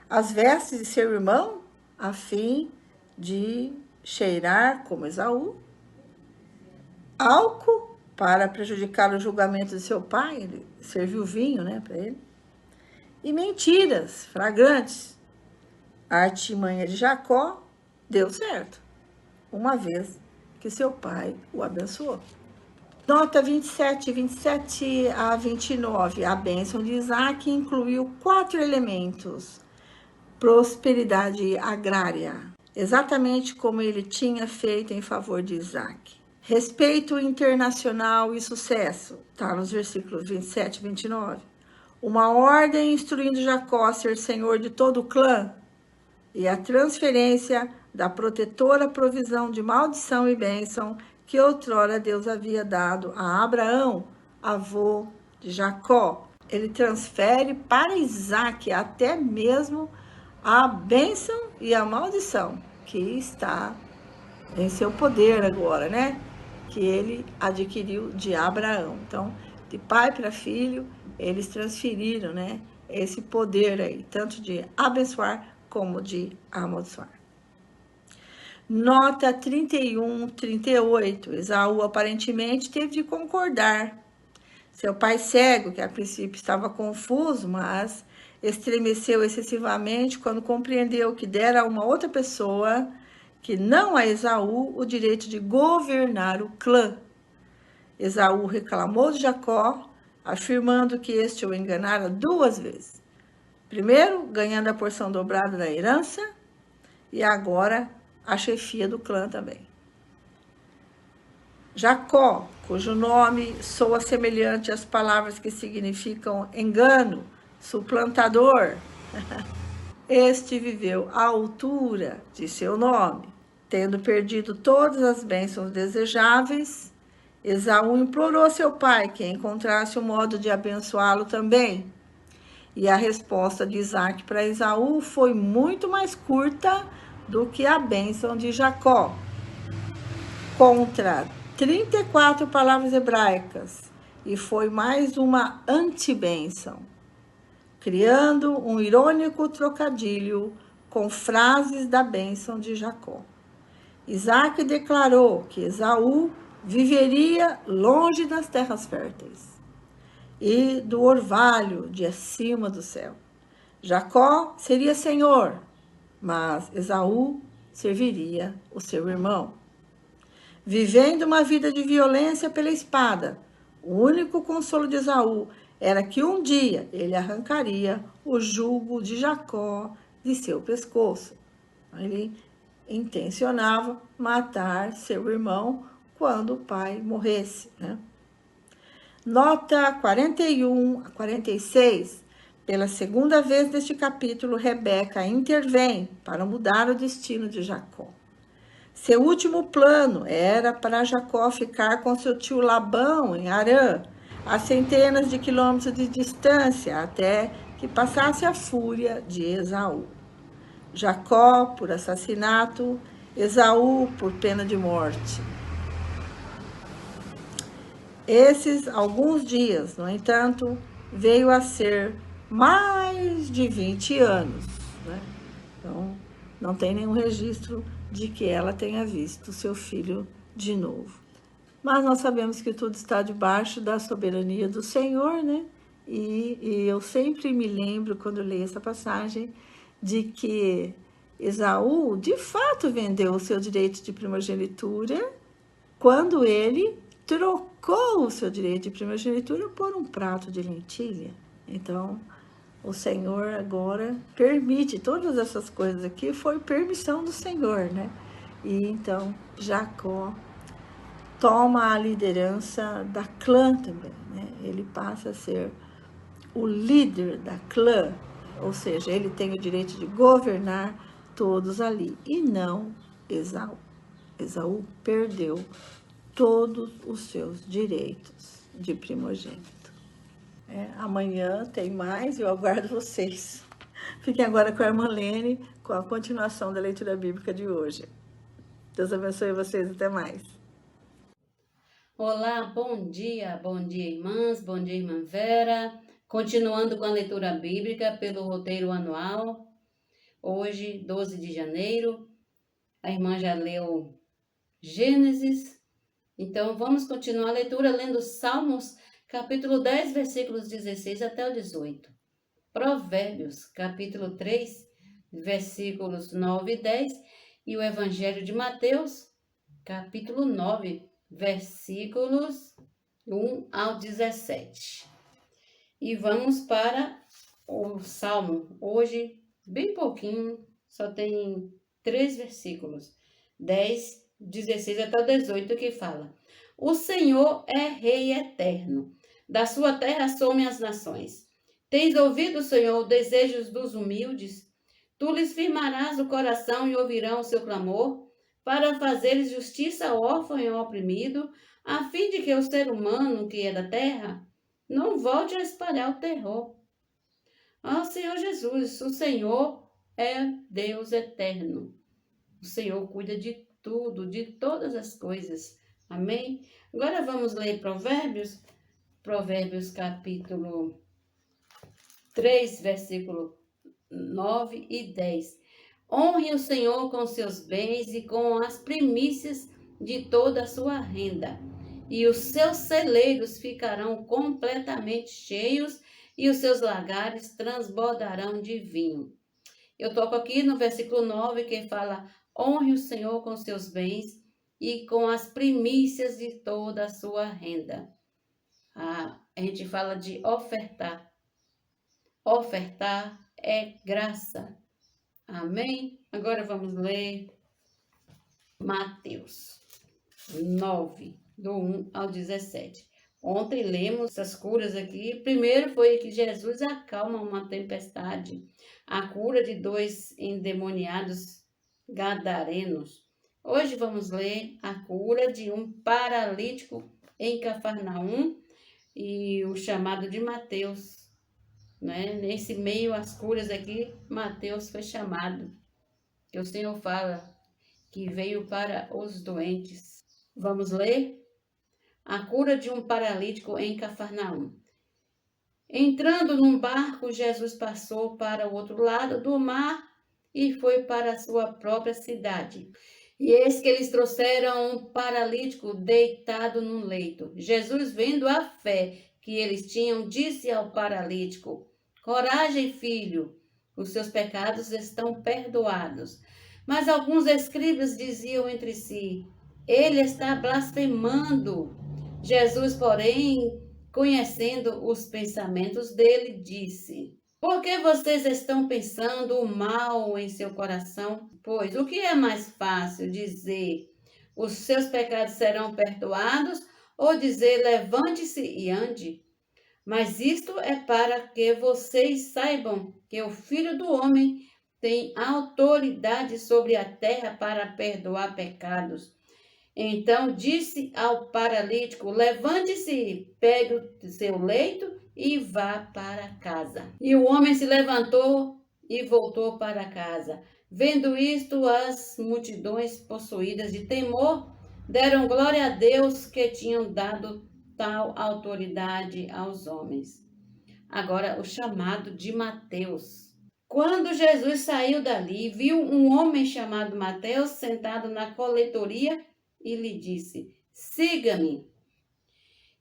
G: As vestes de seu irmão, a fim de cheirar como Esaú. Álcool, para prejudicar o julgamento de seu pai, ele serviu vinho, né, para ele. E mentiras fragrantes. A artimanha de Jacó deu certo, uma vez que seu pai o abençoou. Nota 27 a 29. A bênção de Isaac incluiu 4 elementos. Prosperidade agrária, exatamente como ele tinha feito em favor de Isaac. Respeito internacional e sucesso, está nos versículos 27 e 29. Uma ordem instruindo Jacó a ser senhor de todo o clã, e a transferência da protetora provisão de maldição e bênção que outrora Deus havia dado a Abraão, avô de Jacó. Ele transfere para Isaac até mesmo a bênção e a maldição que está em seu poder agora, né? Que ele adquiriu de Abraão. Então, de pai para filho, eles transferiram, né, esse poder aí, tanto de abençoar como de amaldiçoar. Nota 31, 38. Esaú aparentemente teve de concordar. Seu pai cego, que a princípio estava confuso, mas estremeceu excessivamente quando compreendeu que dera a uma outra pessoa, que não a Esaú, o direito de governar o clã. Esaú reclamou de Jacó, afirmando que este o enganara 2 vezes. Primeiro, ganhando a porção dobrada da herança, e agora a chefia do clã também. Jacó, cujo nome soa semelhante às palavras que significam engano, suplantador, este viveu à altura de seu nome, tendo perdido todas as bênçãos desejáveis Esaú implorou a seu pai que encontrasse um modo de abençoá-lo também. E a resposta de Isaac para Esaú foi muito mais curta do que a bênção de Jacó. Contra 34 palavras hebraicas, e foi mais uma antibênção, criando um irônico trocadilho com frases da bênção de Jacó. Isaac declarou que Esaú viveria longe das terras férteis e do orvalho de acima do céu. Jacó seria senhor, mas Esaú serviria o seu irmão. Vivendo uma vida de violência pela espada, o único consolo de Esaú era que um dia ele arrancaria o jugo de Jacó de seu pescoço. Ele intencionava matar seu irmão quando o pai morresse, né? Nota 41 a 46. Pela segunda vez neste capítulo, Rebeca intervém para mudar o destino de Jacó. Seu último plano era para Jacó ficar com seu tio Labão em Harã, a centenas de quilômetros de distância, até que passasse a fúria de Esaú. Jacó por assassinato, Esaú por pena de morte. Esses alguns dias, no entanto, veio a ser mais de 20 anos, né? Então, não tem nenhum registro de que ela tenha visto seu filho de novo. Mas nós sabemos que tudo está debaixo da soberania do Senhor, né? E eu sempre me lembro, quando leio essa passagem, de que Esaú, de fato, vendeu o seu direito de primogenitura quando ele trocou o seu direito de primogenitura por um prato de lentilha. Então, o Senhor agora permite todas essas coisas aqui, foi permissão do Senhor, né? E então, Jacó toma a liderança da clã também, né? Ele passa a ser o líder da clã, ou seja, ele tem o direito de governar todos ali, e não Esaú. Esaú perdeu todos os seus direitos de primogênito. Amanhã tem mais e eu aguardo vocês. Fiquem agora com a irmã Lene, com a continuação da leitura bíblica de hoje. Deus abençoe vocês, até mais.
B: Olá, bom dia, irmãs, bom dia, irmã Vera. Continuando com a leitura bíblica pelo roteiro anual, hoje, 12 de janeiro, a irmã já leu Gênesis, então vamos continuar a leitura lendo Salmos, capítulo 10, versículos 16 até o 18. Provérbios, capítulo 3, versículos 9 e 10, e o Evangelho de Mateus, capítulo 9, versículos 1 ao 17. E vamos para o Salmo, hoje bem pouquinho, só tem 3 versículos, 10, 16 até o 18, que fala: O Senhor é Rei eterno, da sua terra somem as nações. Tens ouvido, Senhor, os desejos dos humildes? Tu lhes firmarás o coração e ouvirão o seu clamor, para fazeres justiça ao órfão e ao oprimido, a fim de que o ser humano que é da terra não volte a espalhar o terror. Ó Senhor Jesus, o Senhor é Deus eterno. O Senhor cuida de tudo, de todas as coisas. Amém? Agora vamos ler Provérbios. Provérbios capítulo 3, versículo 9 e 10. Honre o Senhor com seus bens e com as primícias de toda a sua renda, e os seus celeiros ficarão completamente cheios, e os seus lagares transbordarão de vinho. Eu toco aqui no versículo 9, que fala: honre o Senhor com seus bens e com as primícias de toda a sua renda. A gente fala de ofertar. Ofertar é graça. Amém? Agora vamos ler Mateus 9, do 1 ao 17. Ontem lemos essas curas aqui. Primeiro foi que Jesus acalma uma tempestade. A cura de 2 endemoniados gadarenos. Hoje vamos ler a cura de um paralítico em Cafarnaum e o chamado de Mateus, né? Nesse meio às curas aqui, Mateus foi chamado, que o Senhor fala que veio para os doentes. Vamos ler? A cura de um paralítico em Cafarnaum. Entrando num barco, Jesus passou para o outro lado do mar e foi para a sua própria cidade. E eis que eles trouxeram um paralítico deitado num leito. Jesus, vendo a fé que eles tinham, disse ao paralítico: coragem, filho, os seus pecados estão perdoados. Mas alguns escribas diziam entre si: ele está blasfemando. Jesus, porém, conhecendo os pensamentos dele, disse: por que vocês estão pensando o mal em seu coração? Pois o que é mais fácil dizer: os seus pecados serão perdoados, ou dizer: levante-se e ande? Mas isto é para que vocês saibam que o Filho do Homem tem autoridade sobre a terra para perdoar pecados. Então disse ao paralítico: levante-se, pegue o seu leito e vá para casa. E o homem se levantou e voltou para casa. Vendo isto, as multidões, possuídas de temor, deram glória a Deus que tinham dado tal autoridade aos homens. Agora, o chamado de Mateus. Quando Jesus saiu dali, viu um homem chamado Mateus sentado na coletoria e lhe disse: siga-me.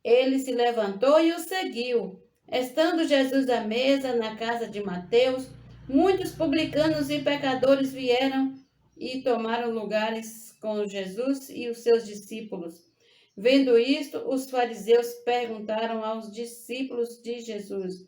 B: Ele se levantou e o seguiu. Estando Jesus à mesa na casa de Mateus, muitos publicanos e pecadores vieram e tomaram lugares com Jesus e os seus discípulos. Vendo isto, os fariseus perguntaram aos discípulos de Jesus: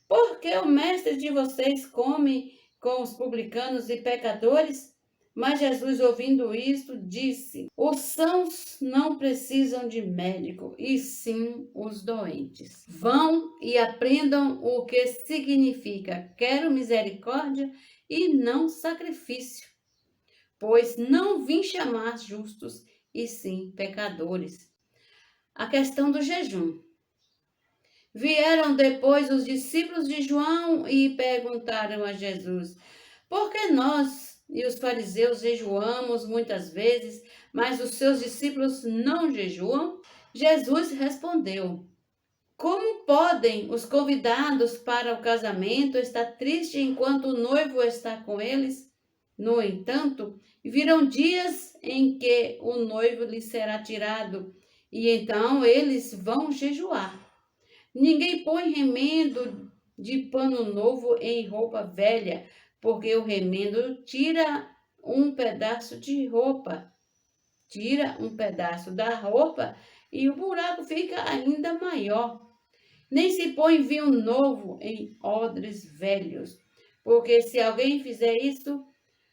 B: por que o mestre de vocês come com os publicanos e pecadores? Mas Jesus, ouvindo isto, disse: os sãos não precisam de médico, e sim os doentes. Vão e aprendam o que significa: quero misericórdia e não sacrifício. Pois não vim chamar justos, e sim pecadores. A questão do jejum. Vieram depois os discípulos de João e perguntaram a Jesus: por que nós e os fariseus jejuamos muitas vezes, mas os seus discípulos não jejuam? Jesus respondeu: como podem os convidados para o casamento estar tristes enquanto o noivo está com eles? No entanto, virão dias em que o noivo lhes será tirado, e então eles vão jejuar. Ninguém põe remendo de pano novo em roupa velha, porque o remendo tira um pedaço de roupa, tira um pedaço da roupa e o buraco fica ainda maior. Nem se põe vinho novo em odres velhos, porque se alguém fizer isso,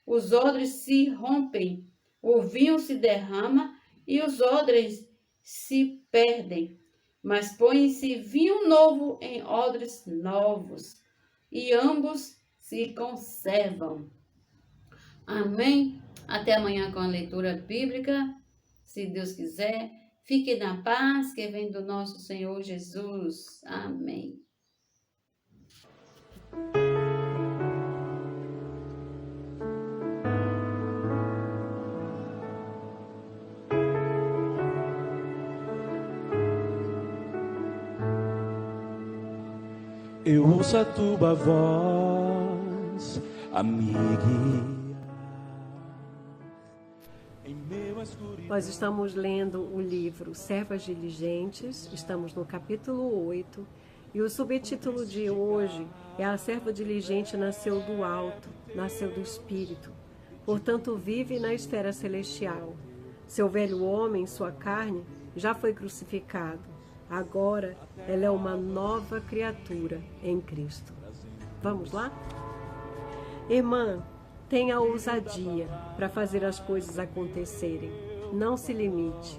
B: os odres se rompem, o vinho se derrama e os odres se perdem. Mas põe-se vinho novo em odres novos, e ambos se conservam. Amém? Até amanhã com a leitura bíblica, se Deus quiser. Fique na paz que vem do nosso Senhor Jesus. Amém.
H: Eu ouço a tua voz, amiga.
I: Nós estamos lendo o livro Servas Diligentes, estamos no capítulo 8, e o subtítulo de hoje é: A serva diligente nasceu do alto, nasceu do Espírito, portanto vive na esfera celestial. Seu velho homem, sua carne, já foi crucificado. Agora ela é uma nova criatura em Cristo. Vamos lá? Irmã, tenha ousadia para fazer as coisas acontecerem. Não se limite.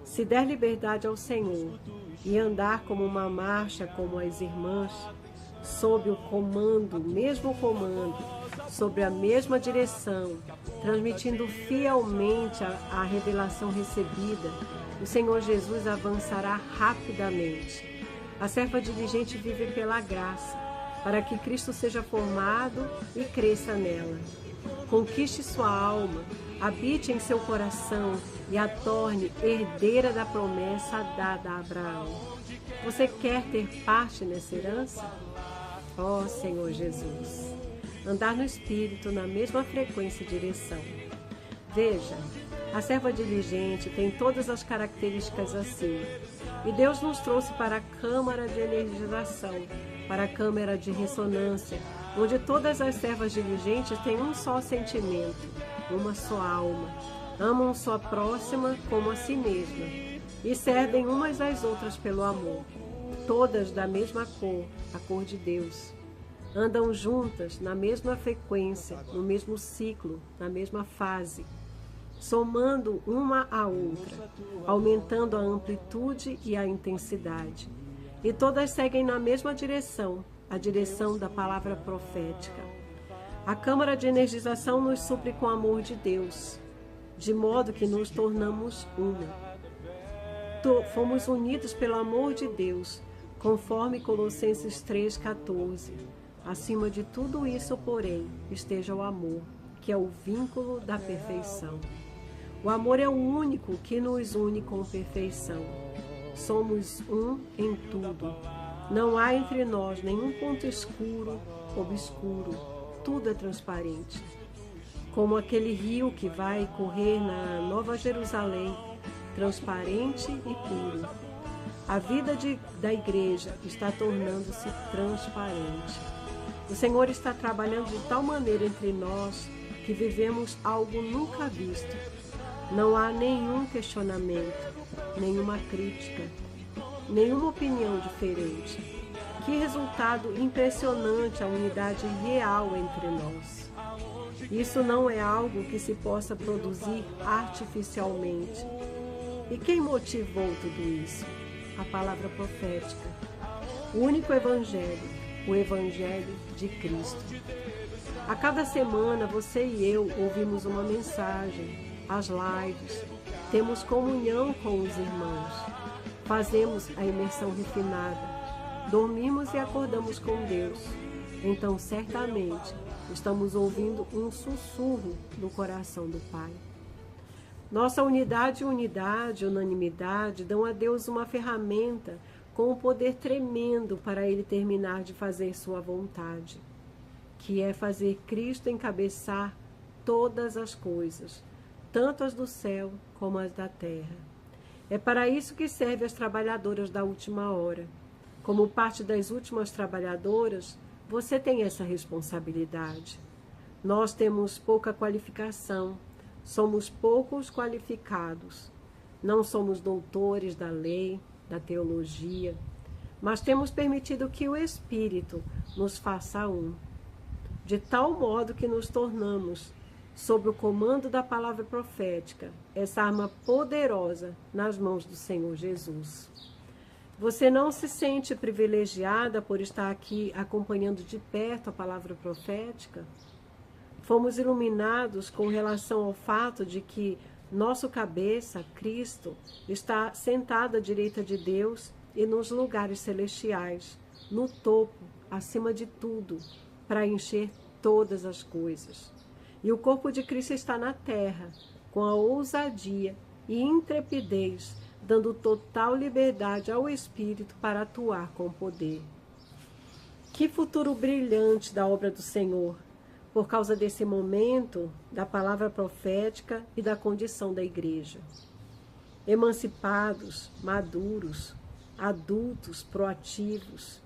I: Se der liberdade ao Senhor e andar como uma marcha como as irmãs, sob o comando, mesmo comando, sobre a mesma direção, transmitindo fielmente a revelação recebida, o Senhor Jesus avançará rapidamente. A serva diligente vive pela graça, para que Cristo seja formado e cresça nela. Conquiste sua alma, habite em seu coração e a torne herdeira da promessa dada a Abraão. Você quer ter parte nessa herança? Ó Senhor Jesus, andar no Espírito na mesma frequência e direção. Veja, a serva diligente tem todas as características assim. E Deus nos trouxe para a câmara de energização, para a câmara de ressonância, onde todas as servas diligentes têm um só sentimento, uma só alma, amam sua próxima como a si mesma e servem umas às outras pelo amor, todas da mesma cor, a cor de Deus. Andam juntas na mesma frequência, no mesmo ciclo, na mesma fase, somando uma à outra, aumentando a amplitude e a intensidade. E todas seguem na mesma direção, a direção da palavra profética. A câmara de energização nos supre com o amor de Deus, de modo que nos tornamos uma. Fomos unidos pelo amor de Deus, conforme Colossenses 3,14. Acima de tudo isso, porém, esteja o amor, que é o vínculo da perfeição. O amor é o único que nos une com perfeição. Somos um em tudo. Não há entre nós nenhum ponto escuro, obscuro. Tudo é transparente. Como aquele rio que vai correr na Nova Jerusalém, transparente e puro. A vida da igreja está tornando-se transparente. O Senhor está trabalhando de tal maneira entre nós que vivemos algo nunca visto. Não há nenhum questionamento, nenhuma crítica, nenhuma opinião diferente. Que resultado impressionante a unidade real entre nós. Isso não é algo que se possa produzir artificialmente. E quem motivou tudo isso? A palavra profética. O único evangelho, o evangelho de Cristo. A cada semana você e eu ouvimos uma mensagem, as lives, temos comunhão com os irmãos, fazemos a imersão refinada, dormimos e acordamos com Deus. Então, certamente, estamos ouvindo um sussurro do coração do Pai. Nossa unidade, unanimidade, dão a Deus uma ferramenta com um poder tremendo para Ele terminar de fazer sua vontade, que é fazer Cristo encabeçar todas as coisas, tanto as do céu como as da terra. É para isso que servem as trabalhadoras da última hora. Como parte das últimas trabalhadoras, você tem essa responsabilidade. Nós temos pouca qualificação, somos poucos qualificados. Não somos doutores da lei, da teologia, mas temos permitido que o Espírito nos faça um, de tal modo que nos tornamos, sob o comando da palavra profética, essa arma poderosa nas mãos do Senhor Jesus. Você não se sente privilegiada por estar aqui acompanhando de perto a palavra profética? Fomos iluminados com relação ao fato de que nosso cabeça, Cristo, está sentado à direita de Deus e nos lugares celestiais, no topo, acima de tudo, para encher todas as coisas. E o corpo de Cristo está na terra, com a ousadia e intrepidez, dando total liberdade ao Espírito para atuar com poder. Que futuro brilhante da obra do Senhor, por causa desse momento, da palavra profética e da condição da igreja. Emancipados, maduros, adultos, proativos,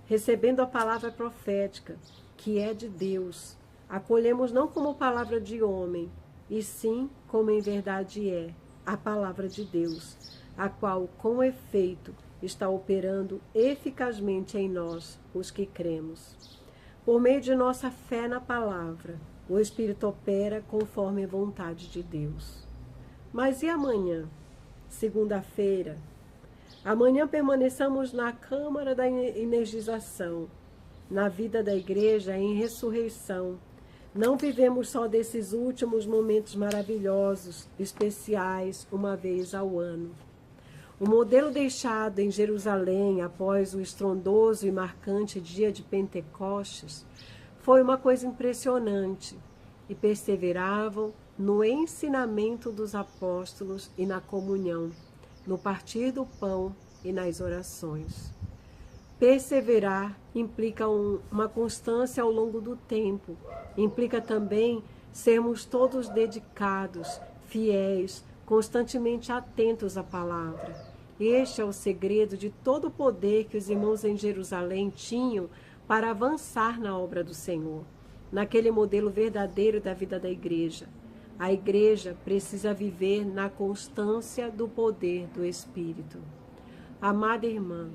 I: recebendo a palavra profética, que é de Deus, acolhemos não como palavra de homem, e sim como em verdade é, a palavra de Deus, a qual, com efeito, está operando eficazmente em nós, os que cremos. Por meio de nossa fé na palavra, o Espírito opera conforme a vontade de Deus. Mas e amanhã? Segunda-feira. Amanhã permaneçamos na Câmara da Energização, na vida da igreja em ressurreição. Não vivemos só desses últimos momentos maravilhosos, especiais, uma vez ao ano. O modelo deixado em Jerusalém após o estrondoso e marcante dia de Pentecostes foi uma coisa impressionante, e perseveravam no ensinamento dos apóstolos e na comunhão, no partir do pão e nas orações. Perseverar implica uma constância ao longo do tempo, implica também sermos todos dedicados, fiéis, constantemente atentos à palavra. Este é o segredo de todo o poder que os irmãos em Jerusalém tinham para avançar na obra do Senhor, naquele modelo verdadeiro da vida da igreja. A igreja precisa viver na constância do poder do Espírito. Amada irmã,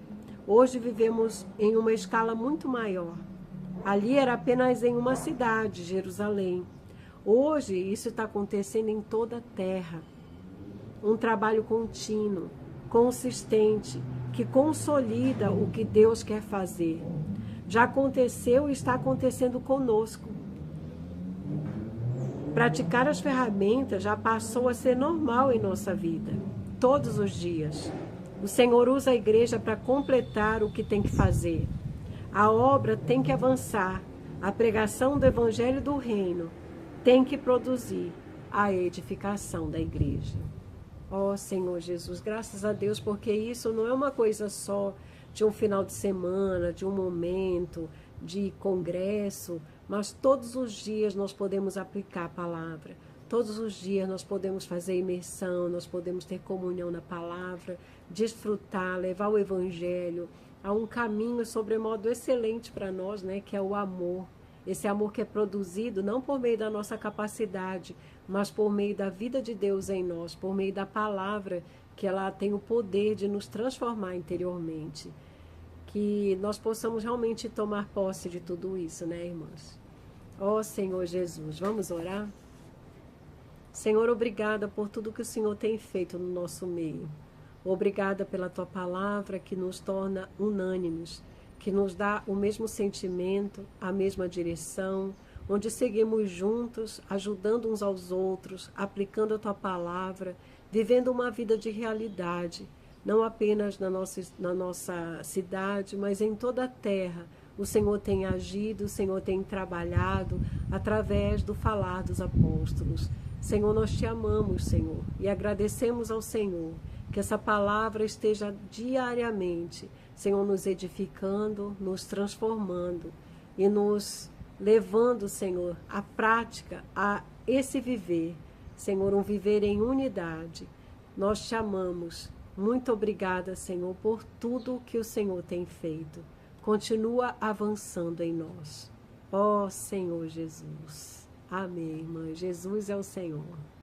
I: hoje vivemos em uma escala muito maior. Ali era apenas em uma cidade, Jerusalém. Hoje isso está acontecendo em toda a terra. Um trabalho contínuo, consistente, que consolida o que Deus quer fazer. Já aconteceu e está acontecendo conosco. Praticar as ferramentas já passou a ser normal em nossa vida, todos os dias. O Senhor usa a igreja para completar o que tem que fazer. A obra tem que avançar. A pregação do Evangelho do Reino tem que produzir a edificação da igreja. Ó Senhor Jesus, graças a Deus, porque isso não é uma coisa só de um final de semana, de um momento, de congresso, mas todos os dias nós podemos aplicar a palavra. Todos os dias nós podemos fazer imersão, nós podemos ter comunhão na palavra, desfrutar, levar o Evangelho a um caminho sobremodo excelente para nós, né, que é o amor. Esse amor que é produzido não por meio da nossa capacidade, mas por meio da vida de Deus em nós, por meio da palavra, que ela tem o poder de nos transformar interiormente. Que nós possamos realmente tomar posse de tudo isso, né, irmãs? Ó Senhor Jesus, vamos orar? Senhor, obrigada por tudo que o Senhor tem feito no nosso meio. Obrigada pela Tua palavra que nos torna unânimes, que nos dá o mesmo sentimento, a mesma direção, onde seguimos juntos, ajudando uns aos outros, aplicando a Tua palavra, vivendo uma vida de realidade, não apenas na nossa cidade, mas em toda a terra. O Senhor tem agido, o Senhor tem trabalhado através do falar dos apóstolos. Senhor, nós Te amamos, Senhor, e agradecemos ao Senhor que essa palavra esteja diariamente, Senhor, nos edificando, nos transformando e nos levando, Senhor, à prática, a esse viver, Senhor, um viver em unidade. Nós Te amamos. Muito obrigada, Senhor, por tudo que o Senhor tem feito. Continua avançando em nós. Ó Senhor Jesus. Amém, irmã. Jesus é o Senhor.